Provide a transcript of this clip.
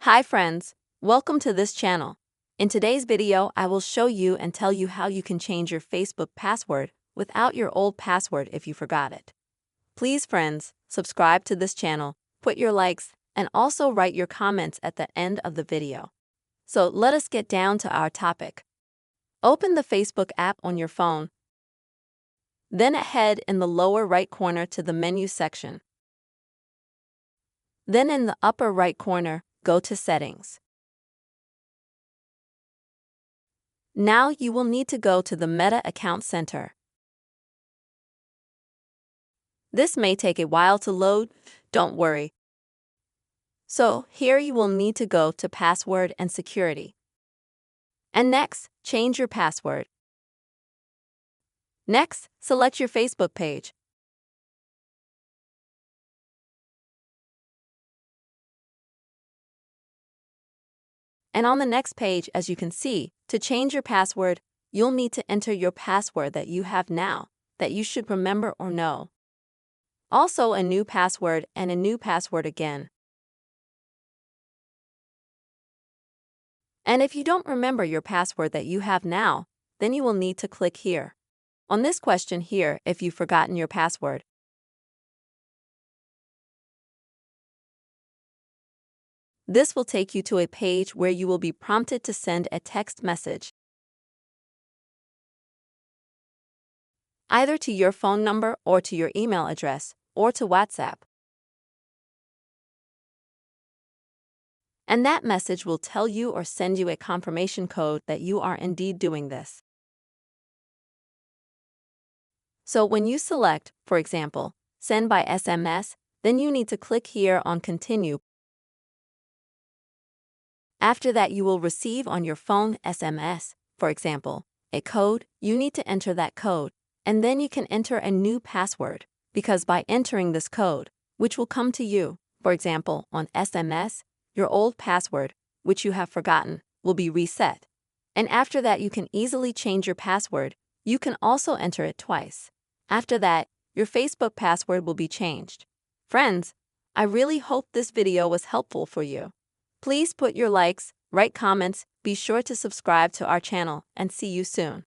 Hi friends, welcome to this channel. In today's video, I will show you and tell you how you can change your Facebook password without your old password if you forgot it. Please friends, subscribe to this channel, put your likes, and also write your comments at the end of the video. So let us get down to our topic. Open the Facebook app on your phone. Then head in the lower right corner to the menu section. Then in the upper right corner, go to Settings. Now you will need to go to the Meta Account Center. This may take a while to load, don't worry. So here you will need to go to Password and Security. And next, change your password. Next, select your Facebook page. And on the next page, as you can see, to change your password, you'll need to enter your password that you have now, that you should remember or know. Also a new password and a new password again. And if you don't remember your password that you have now, then you will need to click here. On this question here, if you've forgotten your password. This will take you to a page where you will be prompted to send a text message, either to your phone number or to your email address, or to WhatsApp. And that message will tell you or send you a confirmation code that you are indeed doing this. So when you select, for example, Send by SMS, then you need to click here on Continue. After that, you will receive on your phone SMS, for example, a code. You need to enter that code, and then you can enter a new password, because by entering this code, which will come to you, for example, on SMS, your old password, which you have forgotten, will be reset. And after that, you can easily change your password. You can also enter it twice. After that, your Facebook password will be changed. Friends, I really hope this video was helpful for you. Please put your likes, write comments, be sure to subscribe to our channel, and see you soon.